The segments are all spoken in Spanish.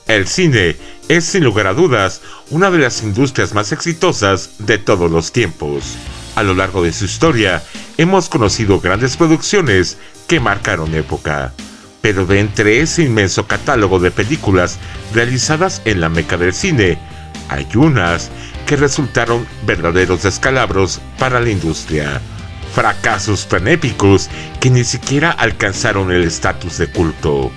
El cine es, sin lugar a dudas, una de las industrias más exitosas de todos los tiempos. A lo largo de su historia, hemos conocido grandes producciones que marcaron época. Pero de entre ese inmenso catálogo de películas realizadas en la meca del cine, hay unas que resultaron verdaderos descalabros para la industria. Fracasos tan épicos que ni siquiera alcanzaron el estatus de culto.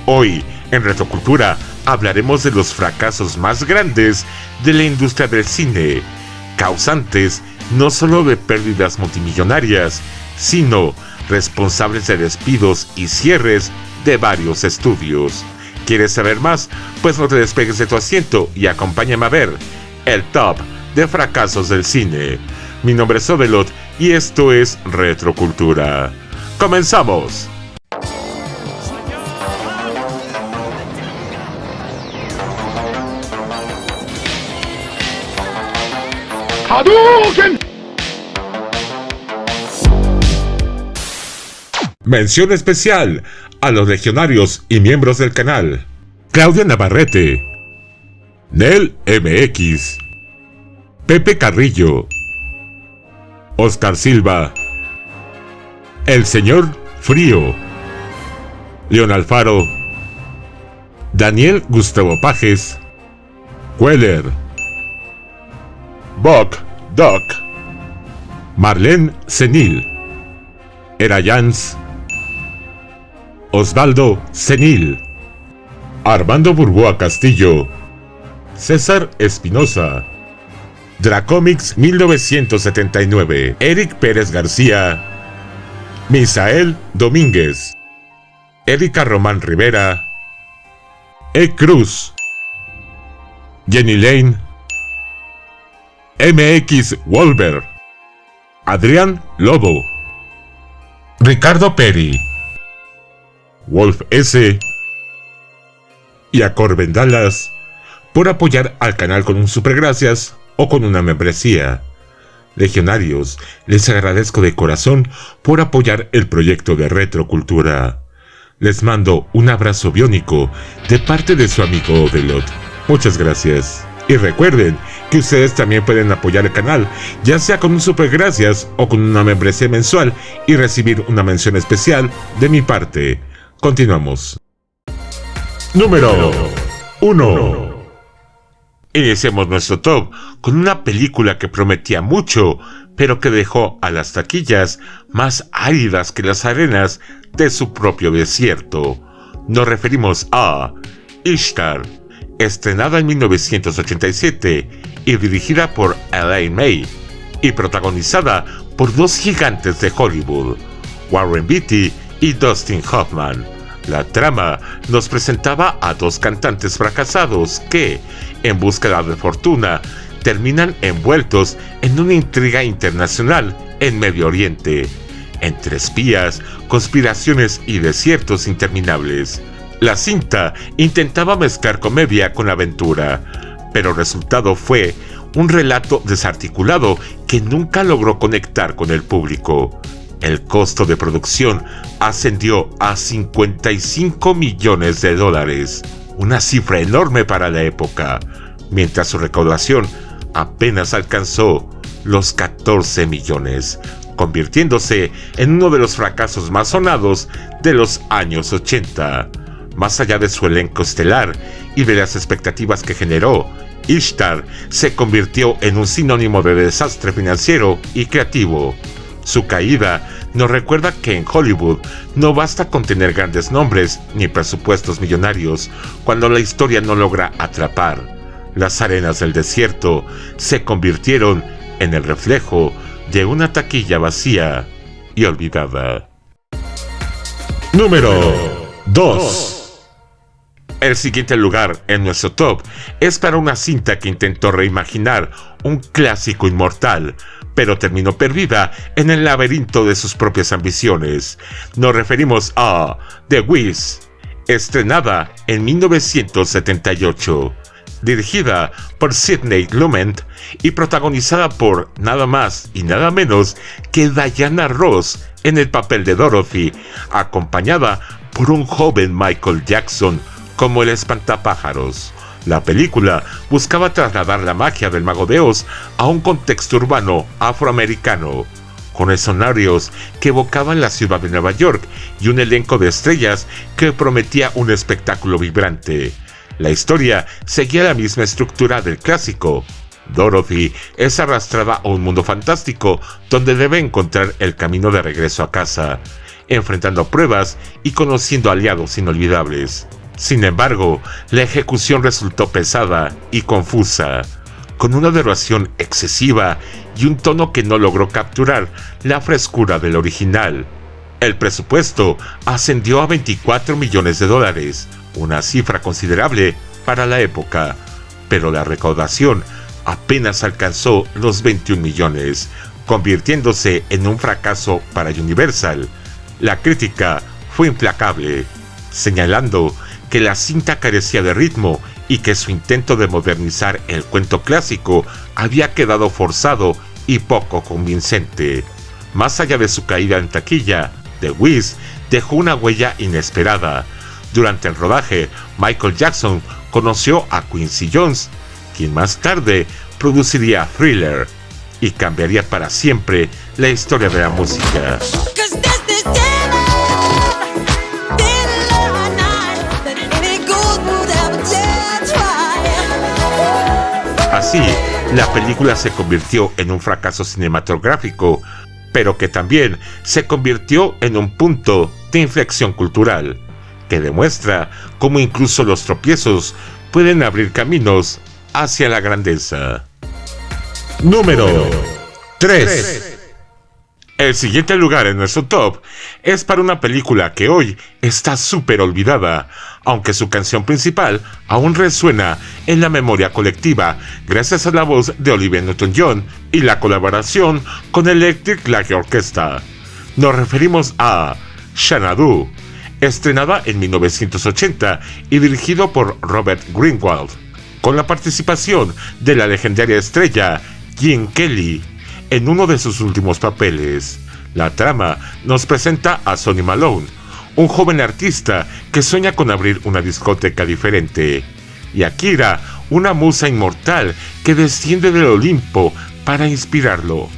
Hoy, en Retrocultura, hablaremos de los fracasos más grandes de la industria del cine, causantes no solo de pérdidas multimillonarias, sino responsables de despidos y cierres de varios estudios. ¿Quieres saber más? Pues no te despegues de tu asiento y acompáñame a ver el top de fracasos del cine. Mi nombre es Ovelot y esto es Retrocultura. ¡Comenzamos! ¡Hadouken! Mención especial a los legionarios y miembros del canal: Claudia Navarrete, Nel MX, Pepe Carrillo, Oscar Silva, El Señor Frío, León Alfaro, Daniel Gustavo Pajes, Queller, Buck Doc, Marlene Senil, Erayans, Osvaldo Senil, Armando Burgoa Castillo, César Espinosa, Dracomics 1979, Eric Pérez García, Misael Domínguez, Erika Román Rivera, E. Cruz, Jenny Lane, MX Wolver, Adrián Lobo, Ricardo Peri, Wolf S. y a Corben Dallas por apoyar al canal con un supergracias o con una membresía. Legionarios, les agradezco de corazón por apoyar el proyecto de Retrocultura. Les mando un abrazo biónico de parte de su amigo Ovelot. Muchas gracias. Y recuerden que ustedes también pueden apoyar el canal, ya sea con un supergracias o con una membresía mensual y recibir una mención especial de mi parte. Continuamos. Número 1. Iniciemos nuestro top con una película que prometía mucho, pero que dejó a las taquillas más áridas que las arenas de su propio desierto. Nos referimos a Ishtar, estrenada en 1987 y dirigida por Elaine May, y protagonizada por dos gigantes de Hollywood, Warren Beatty y Dustin Hoffman. La trama nos presentaba a dos cantantes fracasados que, en búsqueda de fortuna, terminan envueltos en una intriga internacional en Medio Oriente, entre espías, conspiraciones y desiertos interminables. La cinta intentaba mezclar comedia con aventura, pero el resultado fue un relato desarticulado que nunca logró conectar con el público. El costo de producción ascendió a $55 millones, una cifra enorme para la época, mientras su recaudación apenas alcanzó los 14 millones, convirtiéndose en uno de los fracasos más sonados de los años 80. Más allá de su elenco estelar y de las expectativas que generó, Ishtar se convirtió en un sinónimo de desastre financiero y creativo. Su caída nos recuerda que en Hollywood no basta con tener grandes nombres ni presupuestos millonarios cuando la historia no logra atrapar. Las arenas del desierto se convirtieron en el reflejo de una taquilla vacía y olvidada. Número 2. El siguiente lugar en nuestro top es para una cinta que intentó reimaginar un clásico inmortal, pero terminó perdida en el laberinto de sus propias ambiciones. Nos referimos a The Wiz, estrenada en 1978, dirigida por Sidney Lumet y protagonizada por nada más y nada menos que Diana Ross en el papel de Dorothy, acompañada por un joven Michael Jackson como El espantapájaros. La película buscaba trasladar la magia del Mago de Oz a un contexto urbano afroamericano, con escenarios que evocaban la ciudad de Nueva York y un elenco de estrellas que prometía un espectáculo vibrante. La historia seguía la misma estructura del clásico. Dorothy es arrastrada a un mundo fantástico donde debe encontrar el camino de regreso a casa, enfrentando pruebas y conociendo aliados inolvidables. Sin embargo, la ejecución resultó pesada y confusa, con una duración excesiva y un tono que no logró capturar la frescura del original. El presupuesto ascendió a $24 millones, una cifra considerable para la época, pero la recaudación apenas alcanzó los 21 millones, convirtiéndose en un fracaso para Universal. La crítica fue implacable, señalando que la cinta carecía de ritmo y que su intento de modernizar el cuento clásico había quedado forzado y poco convincente. Más allá de su caída en taquilla, The Wiz dejó una huella inesperada. Durante el rodaje, Michael Jackson conoció a Quincy Jones, quien más tarde produciría Thriller y cambiaría para siempre la historia de la música. Así, la película se convirtió en un fracaso cinematográfico, pero que también se convirtió en un punto de inflexión cultural, que demuestra cómo incluso los tropiezos pueden abrir caminos hacia la grandeza. Número 3. El siguiente lugar en nuestro top es para una película que hoy está súper olvidada, aunque su canción principal aún resuena en la memoria colectiva gracias a la voz de Olivia Newton-John y la colaboración con Electric Light Orchestra. Nos referimos a Xanadu, estrenada en 1980 y dirigido por Robert Greenwald, con la participación de la legendaria estrella Gene Kelly en uno de sus últimos papeles. La trama nos presenta a Sonny Malone, un joven artista que sueña con abrir una discoteca diferente, y a Kira, una musa inmortal que desciende del Olimpo para inspirarlo.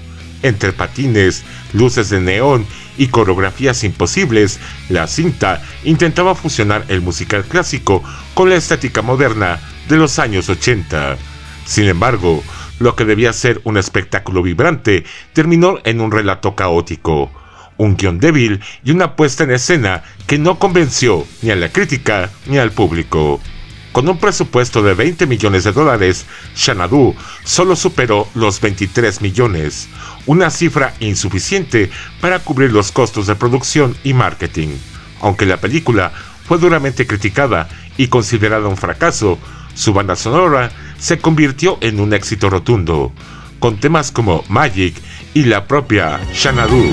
Entre patines, luces de neón y coreografías imposibles, la cinta intentaba fusionar el musical clásico con la estética moderna de los años 80. Sin embargo, lo que debía ser un espectáculo vibrante terminó en un relato caótico, un guión débil y una puesta en escena que no convenció ni a la crítica ni al público. Con un presupuesto de $20 millones, Xanadu solo superó los 23 millones, una cifra insuficiente para cubrir los costos de producción y marketing. Aunque la película fue duramente criticada y considerada un fracaso, su banda sonora se convirtió en un éxito rotundo, con temas como Magic y la propia Xanadu,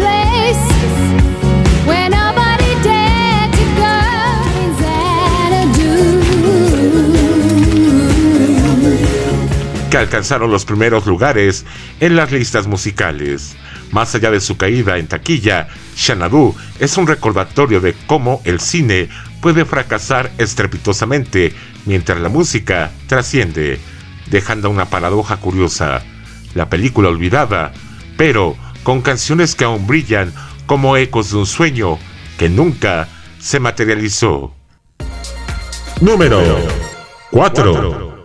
que alcanzaron los primeros lugares en las listas musicales. Más allá de su caída en taquilla, Xanadu es un recordatorio de cómo el cine puede fracasar estrepitosamente mientras la música trasciende, dejando una paradoja curiosa: la película olvidada, pero con canciones que aún brillan como ecos de un sueño que nunca se materializó. Número 4.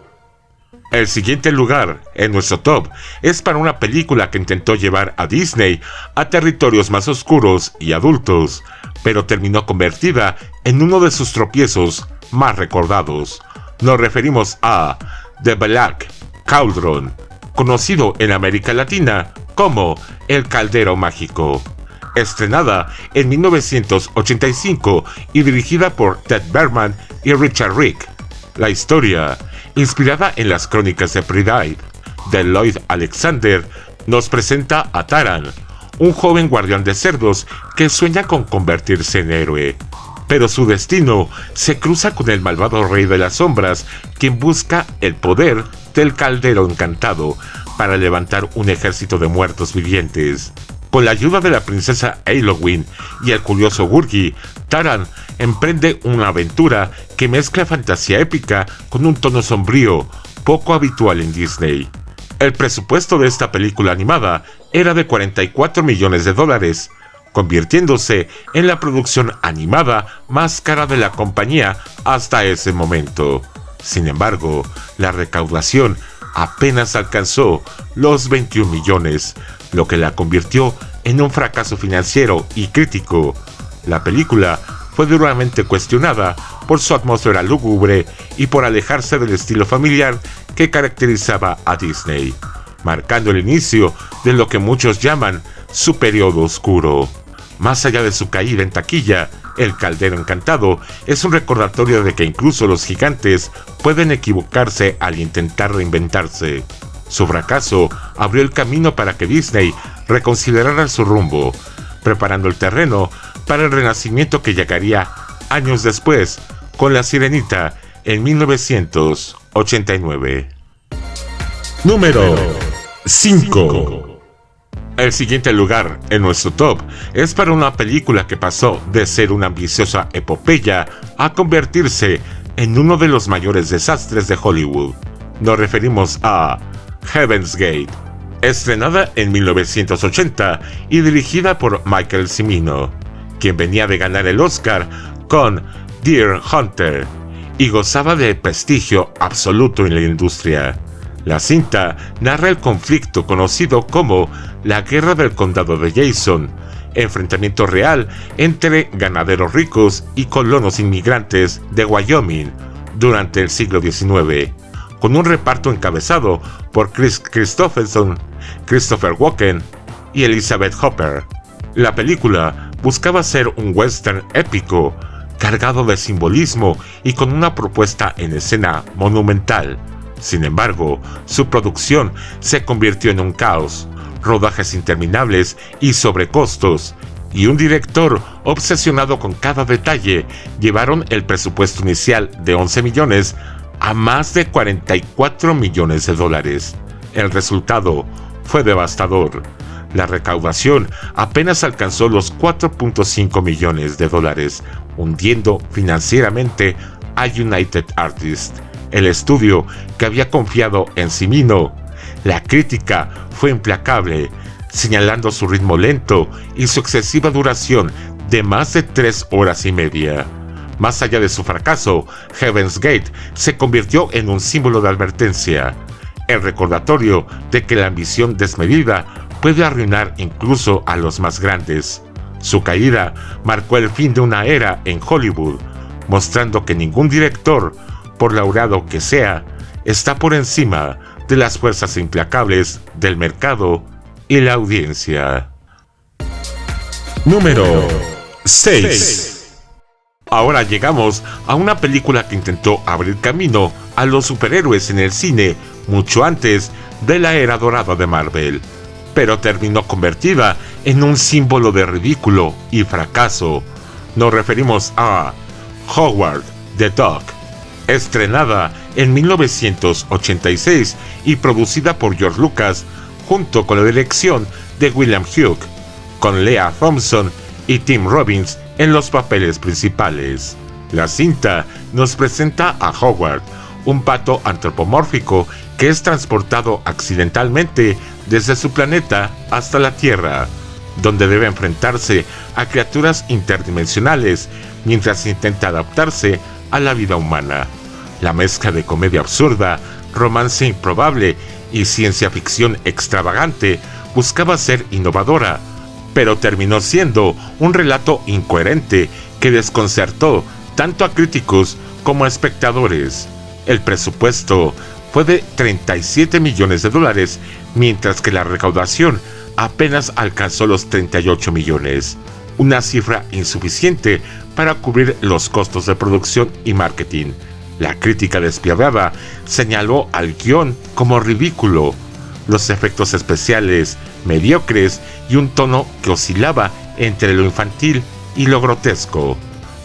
El siguiente lugar en nuestro top es para una película que intentó llevar a Disney a territorios más oscuros y adultos, pero terminó convertida en uno de sus tropiezos más recordados. Nos referimos a The Black Cauldron, conocido en América Latina como El Caldero Mágico. Estrenada en 1985 y dirigida por Ted Berman y Richard Rick. La historia, inspirada en las crónicas de Pride de Lloyd Alexander, nos presenta a Taran, un joven guardián de cerdos que sueña con convertirse en héroe. Pero su destino se cruza con el malvado rey de las sombras, quien busca el poder del caldero encantado para levantar un ejército de muertos vivientes. Con la ayuda de la princesa Eilowin y el curioso Gurgi, Taran emprende una aventura que mezcla fantasía épica con un tono sombrío, poco habitual en Disney. El presupuesto de esta película animada era de $44 millones, convirtiéndose en la producción animada más cara de la compañía hasta ese momento. Sin embargo, la recaudación apenas alcanzó los 21 millones, lo que la convirtió en un fracaso financiero y crítico. La película fue duramente cuestionada por su atmósfera lúgubre y por alejarse del estilo familiar que caracterizaba a Disney, marcando el inicio de lo que muchos llaman su periodo oscuro. Más allá de su caída en taquilla, El Caldero Encantado es un recordatorio de que incluso los gigantes pueden equivocarse al intentar reinventarse. Su fracaso abrió el camino para que Disney reconsiderara su rumbo, preparando el terreno para el renacimiento que llegaría años después con La Sirenita en 1989. Número 5. El siguiente lugar en nuestro top es para una película que pasó de ser una ambiciosa epopeya a convertirse en uno de los mayores desastres de Hollywood. Nos referimos a Heaven's Gate, estrenada en 1980 y dirigida por Michael Cimino, quien venía de ganar el Oscar con Deer Hunter y gozaba de prestigio absoluto en la industria. La cinta narra el conflicto conocido como la Guerra del Condado de Jason, enfrentamiento real entre ganaderos ricos y colonos inmigrantes de Wyoming durante el siglo XIX, con un reparto encabezado por Kris Kristofferson, Christopher Walken y Elizabeth Hopper. La película buscaba ser un western épico, cargado de simbolismo y con una propuesta en escena monumental. Sin embargo, su producción se convirtió en un caos, rodajes interminables y sobrecostos, y un director obsesionado con cada detalle llevaron el presupuesto inicial de 11 millones a más de $44 millones. El resultado fue devastador. La recaudación apenas alcanzó los $4.5 millones, hundiendo financieramente a United Artists, el estudio que había confiado en Cimino. La crítica fue implacable, señalando su ritmo lento y su excesiva duración de más de 3 horas y media. Más allá de su fracaso, Heaven's Gate se convirtió en un símbolo de advertencia, el recordatorio de que la ambición desmedida puede arruinar incluso a los más grandes. Su caída marcó el fin de una era en Hollywood, mostrando que ningún director, por laureado que sea, está por encima de las fuerzas implacables del mercado y la audiencia. Número 6. Ahora llegamos a una película que intentó abrir camino a los superhéroes en el cine mucho antes de la era dorada de Marvel, pero terminó convertida en un símbolo de ridículo y fracaso. Nos referimos a Howard the Duck, estrenada en 1986 y producida por George Lucas junto con la dirección de William Hughes, con Lea Thompson y Tim Robbins en los papeles principales. La cinta nos presenta a Howard, un pato antropomórfico que es transportado accidentalmente desde su planeta hasta la Tierra, donde debe enfrentarse a criaturas interdimensionales mientras intenta adaptarse a la vida humana. La mezcla de comedia absurda, romance improbable y ciencia ficción extravagante buscaba ser innovadora, pero terminó siendo un relato incoherente que desconcertó tanto a críticos como a espectadores. El presupuesto fue de $37 millones, mientras que la recaudación apenas alcanzó los 38 millones, una cifra insuficiente para cubrir los costos de producción y marketing. La crítica despiadada señaló al guión como ridículo, los efectos especiales mediocres y un tono que oscilaba entre lo infantil y lo grotesco.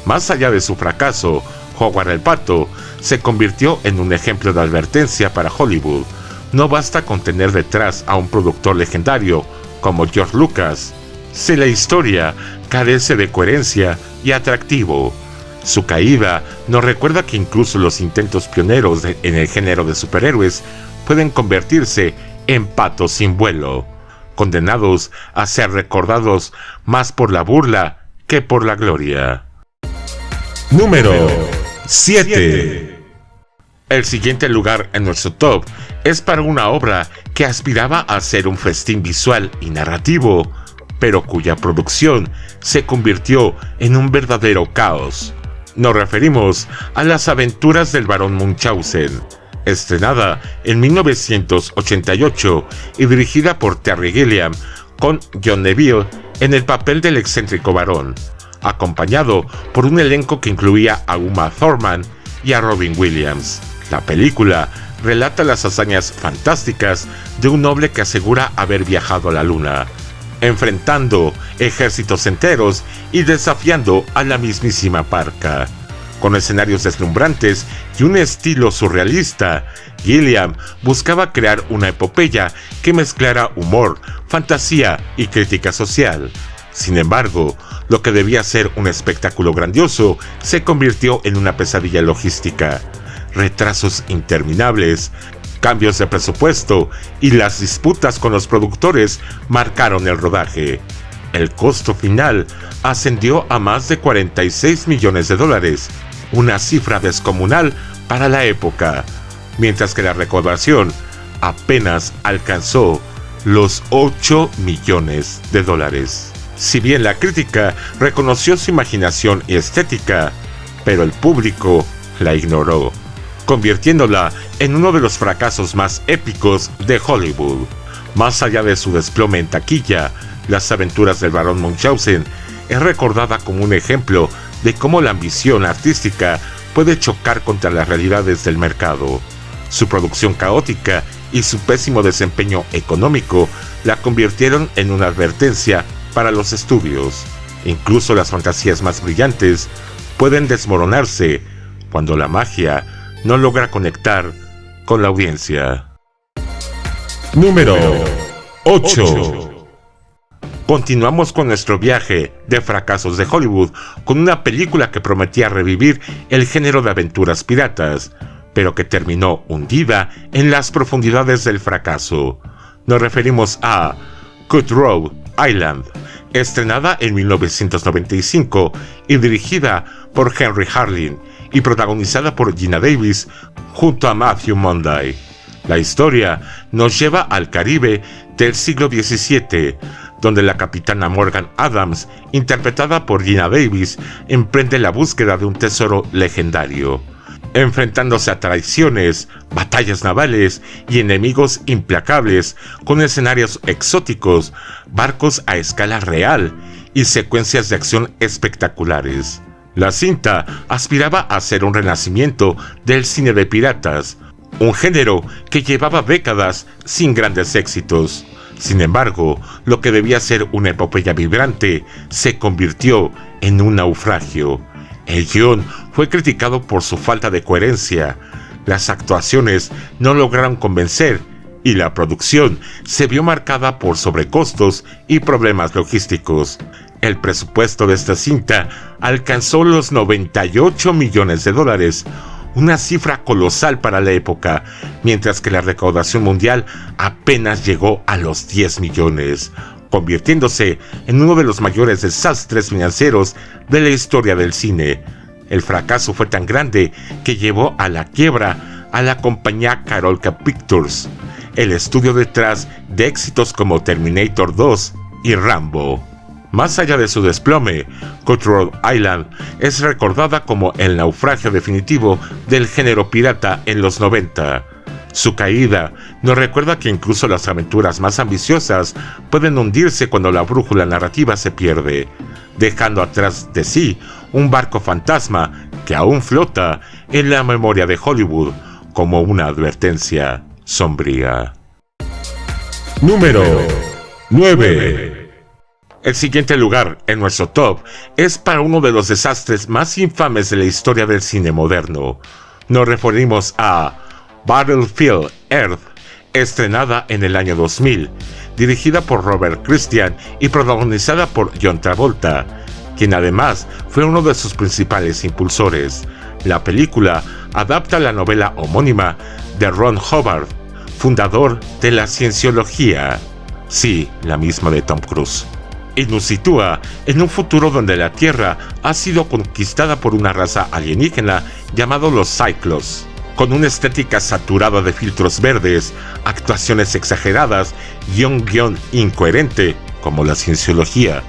Más allá de su fracaso, Howard el Pato se convirtió en un ejemplo de advertencia para Hollywood. No basta con tener detrás a un productor legendario como George Lucas, si la historia carece de coherencia y atractivo. Su caída nos recuerda que incluso los intentos pioneros en el género de superhéroes pueden convertirse en patos sin vuelo, condenados a ser recordados más por la burla que por la gloria. Número 7. El siguiente lugar en nuestro top es para una obra que aspiraba a ser un festín visual y narrativo, pero cuya producción se convirtió en un verdadero caos. Nos referimos a Las aventuras del barón Munchausen, estrenada en 1988 y dirigida por Terry Gilliam, con John Neville en el papel del excéntrico barón, acompañado por un elenco que incluía a Uma Thurman y a Robin Williams. La película relata las hazañas fantásticas de un noble que asegura haber viajado a la luna, enfrentando ejércitos enteros y desafiando a la mismísima Parca. Con escenarios deslumbrantes y un estilo surrealista, Gilliam buscaba crear una epopeya que mezclara humor, fantasía y crítica social. Sin embargo, lo que debía ser un espectáculo grandioso se convirtió en una pesadilla logística. Retrasos interminables, cambios de presupuesto y las disputas con los productores marcaron el rodaje. El costo final ascendió a más de $46 millones, una cifra descomunal para la época, mientras que la recaudación apenas alcanzó los $8 millones. Si bien la crítica reconoció su imaginación y estética, pero el público la ignoró, convirtiéndola en uno de los fracasos más épicos de Hollywood. Más allá de su desplome en taquilla, Las aventuras del barón Munchausen es recordada como un ejemplo de cómo la ambición artística puede chocar contra las realidades del mercado. Su producción caótica y su pésimo desempeño económico la convirtieron en una advertencia para los estudios. Incluso las fantasías más brillantes pueden desmoronarse cuando la magia no logra conectar con la audiencia. Número 8. Continuamos con nuestro viaje de fracasos de Hollywood con una película que prometía revivir el género de aventuras piratas, pero que terminó hundida en las profundidades del fracaso. Nos referimos a Cutthroat Island, estrenada en 1995 y dirigida por Henry Harlin y protagonizada por Geena Davis junto a Matthew Monday. La historia nos lleva al Caribe del siglo XVII, donde la capitana Morgan Adams, interpretada por Geena Davis, emprende la búsqueda de un tesoro legendario, enfrentándose a traiciones, batallas navales y enemigos implacables, con escenarios exóticos, barcos a escala real y secuencias de acción espectaculares. La cinta aspiraba a ser un renacimiento del cine de piratas, un género que llevaba décadas sin grandes éxitos. Sin embargo, lo que debía ser una epopeya vibrante se convirtió en un naufragio. El guión fue criticado por su falta de coherencia, las actuaciones no lograron convencer y la producción se vio marcada por sobrecostos y problemas logísticos. El presupuesto de esta cinta alcanzó los $98 millones, una cifra colosal para la época, mientras que la recaudación mundial apenas llegó a los 10 millones, convirtiéndose en uno de los mayores desastres financieros de la historia del cine. El fracaso fue tan grande que llevó a la quiebra a la compañía Carolca Pictures, el estudio detrás de éxitos como Terminator 2 y Rambo. Más allá de su desplome, Cutthroat Island es recordada como el naufragio definitivo del género pirata en los 90. Su caída nos recuerda que incluso las aventuras más ambiciosas pueden hundirse cuando la brújula narrativa se pierde, dejando atrás de sí un barco fantasma que aún flota en la memoria de Hollywood como una advertencia sombría. Número 9. El siguiente lugar en nuestro top es para uno de los desastres más infames de la historia del cine moderno. Nos referimos a Battlefield Earth, estrenada en el año 2000, dirigida por Robert Christian y protagonizada por John Travolta. quien además fue uno de sus principales impulsores. La película adapta la novela homónima de Ron Hubbard, fundador de la cienciología, sí, la misma de Tom Cruise, y nos sitúa en un futuro donde la Tierra ha sido conquistada por una raza alienígena llamada los Cyclos, con una estética saturada de filtros verdes, actuaciones exageradas y un guión incoherente, como la cienciología.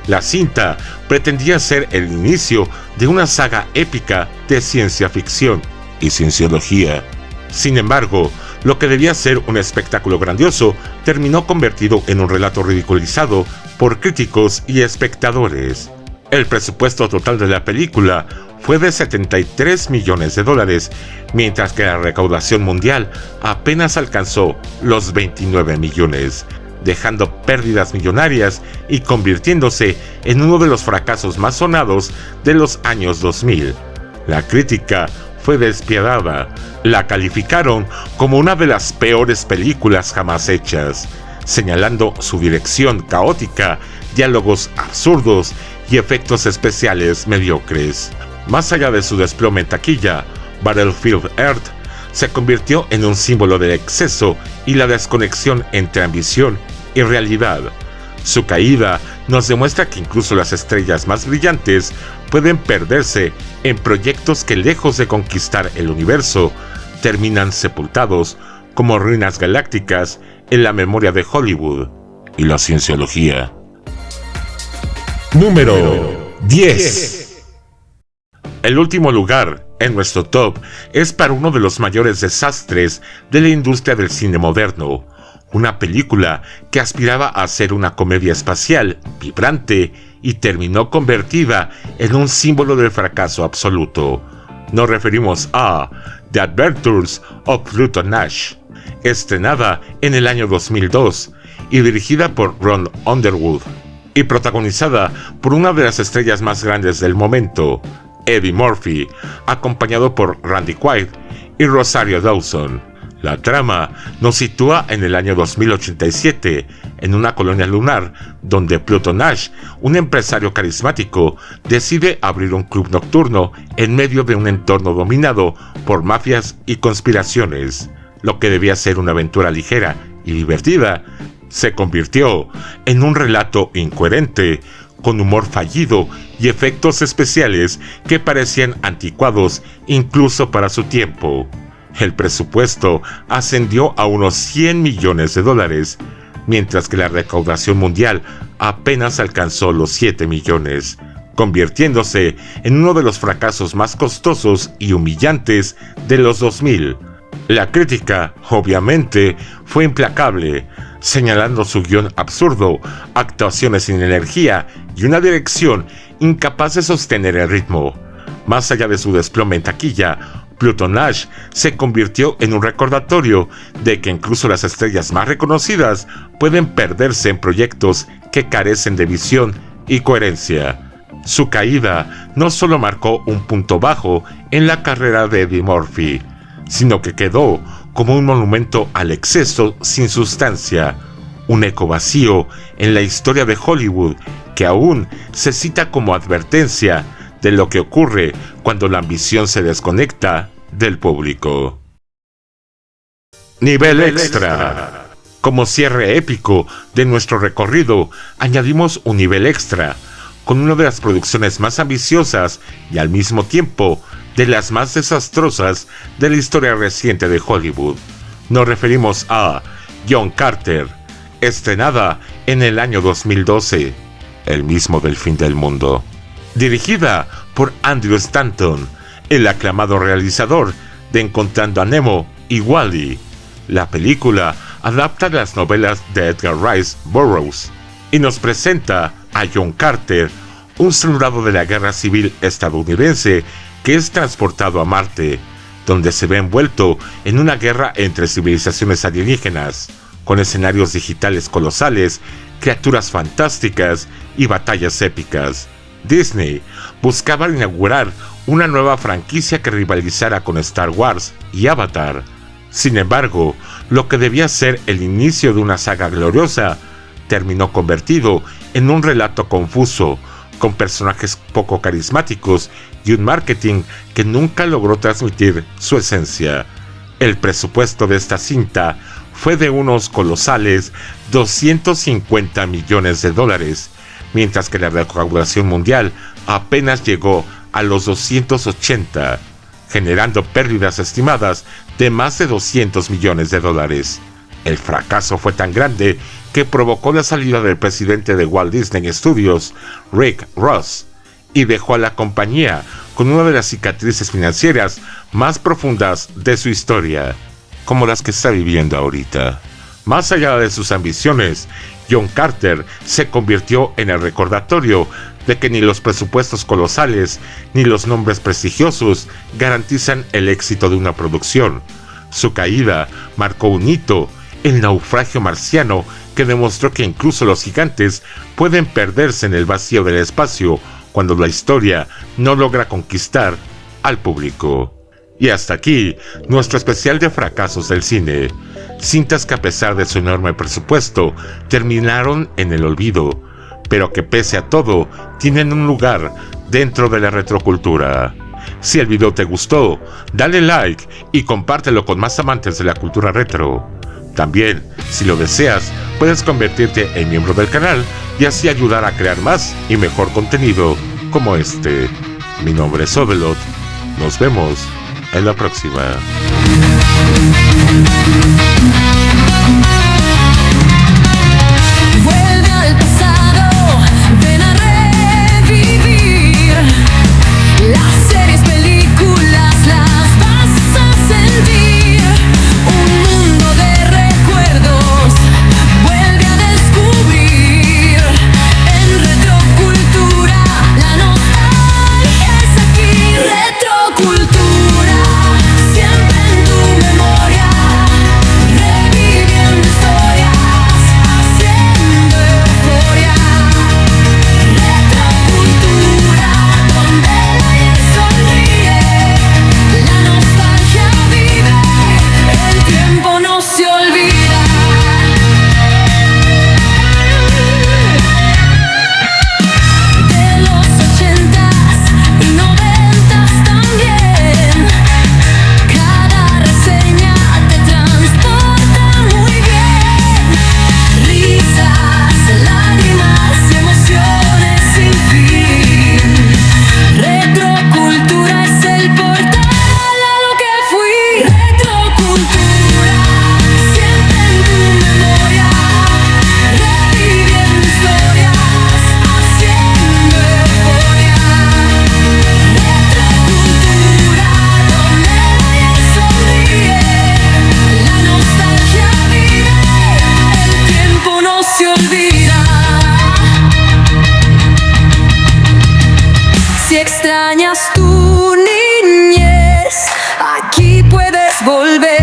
La cinta pretendía ser el inicio de una saga épica de ciencia ficción y cienciología. Sin embargo, lo que debía ser un espectáculo grandioso terminó convertido en un relato ridiculizado por críticos y espectadores. El presupuesto total de la película fue de $73 millones, mientras que la recaudación mundial apenas alcanzó los 29 millones, dejando pérdidas millonarias y convirtiéndose en uno de los fracasos más sonados de los años 2000. La crítica fue despiadada, la calificaron como una de las peores películas jamás hechas, señalando su dirección caótica, diálogos absurdos y efectos especiales mediocres. Más allá de su desplome en taquilla, Battlefield Earth se convirtió en un símbolo del exceso y la desconexión entre ambición y realidad. Su caída nos demuestra que incluso las estrellas más brillantes pueden perderse en proyectos que, lejos de conquistar el universo, terminan sepultados como ruinas galácticas en la memoria de Hollywood y la cienciología. Número 10. El último lugar en nuestro top es para uno de los mayores desastres de la industria del cine moderno, una película que aspiraba a ser una comedia espacial, vibrante, y terminó convertida en un símbolo del fracaso absoluto. Nos referimos a The Adventures of Pluto Nash, estrenada en el año 2002 y dirigida por Ron Underwood, y protagonizada por una de las estrellas más grandes del momento, Eddie Murphy, acompañado por Randy Quaid y Rosario Dawson. La trama nos sitúa en el año 2087, en una colonia lunar, donde Pluto Nash, un empresario carismático, decide abrir un club nocturno en medio de un entorno dominado por mafias y conspiraciones. Lo que debía ser una aventura ligera y divertida, se convirtió en un relato incoherente, con humor fallido y efectos especiales que parecían anticuados incluso para su tiempo. El presupuesto ascendió a unos $100 millones, mientras que la recaudación mundial apenas alcanzó los 7 millones, convirtiéndose en uno de los fracasos más costosos y humillantes de los 2000. La crítica, obviamente, fue implacable, señalando su guión absurdo, actuaciones sin energía y una dirección incapaz de sostener el ritmo. Más allá de su desplome en taquilla, Pluto Nash se convirtió en un recordatorio de que incluso las estrellas más reconocidas pueden perderse en proyectos que carecen de visión y coherencia. Su caída no solo marcó un punto bajo en la carrera de Eddie Murphy, sino que quedó como un monumento al exceso sin sustancia, un eco vacío en la historia de Hollywood que aún se cita como advertencia de lo que ocurre cuando la ambición se desconecta del público. Nivel extra. Como cierre épico de nuestro recorrido, añadimos un nivel extra, con una de las producciones más ambiciosas y al mismo tiempo de las más desastrosas de la historia reciente de Hollywood. Nos referimos a John Carter, estrenada en el año 2012, el mismo del fin del mundo. Dirigida por Andrew Stanton, el aclamado realizador de Encontrando a Nemo y Wall-E. La película adapta las novelas de Edgar Rice Burroughs y nos presenta a John Carter, un soldado de la guerra civil estadounidense que es transportado a Marte, donde se ve envuelto en una guerra entre civilizaciones alienígenas, con escenarios digitales colosales, criaturas fantásticas y batallas épicas. Disney buscaba inaugurar una nueva franquicia que rivalizara con Star Wars y Avatar. Sin embargo, lo que debía ser el inicio de una saga gloriosa terminó convertido en un relato confuso, con personajes poco carismáticos y un marketing que nunca logró transmitir su esencia. El presupuesto de esta cinta fue de unos colosales $250 millones, mientras que la recaudación mundial apenas llegó a los 280, generando pérdidas estimadas de más de $200 millones. El fracaso fue tan grande que provocó la salida del presidente de Walt Disney Studios, Rick Ross, y dejó a la compañía con una de las cicatrices financieras más profundas de su historia, como las que está viviendo ahorita. Más allá de sus ambiciones, John Carter se convirtió en el recordatorio de que ni los presupuestos colosales ni los nombres prestigiosos garantizan el éxito de una producción. Su caída marcó un hito, el naufragio marciano, que demostró que incluso los gigantes pueden perderse en el vacío del espacio cuando la historia no logra conquistar al público. Y hasta aquí, nuestro especial de fracasos del cine. Cintas que a pesar de su enorme presupuesto, terminaron en el olvido, pero que pese a todo, tienen un lugar dentro de la retrocultura. Si el video te gustó, dale like y compártelo con más amantes de la cultura retro. También, si lo deseas, puedes convertirte en miembro del canal y así ayudar a crear más y mejor contenido como este. Mi nombre es Ovelot. Nos vemos en la próxima. Vuelve al pasado, ven a revivir las series, películas, las vas a sentir. Un mundo de recuerdos, vuelve a descubrir. En Retrocultura, la nostalgia es aquí. Retrocultura, siempre en tu memoria, reviviendo historias, haciendo euforia. Retrocultura, donde el ayer sonríe, la nostalgia vive, el tiempo no se olvida. De los 80s y 90s también, cada reseña te transporta muy bien. Risas, lágrimas y emociones sin fin. Retrocultura es el portal a lo que fui. Retrocultura, siempre en tu memoria, reviviendo historias, haciendo euforia. Retrocultura, donde el ayer sonríe, la nostalgia vive, el tiempo no se olvida. Si extrañas tu niñez, aquí puedes volver.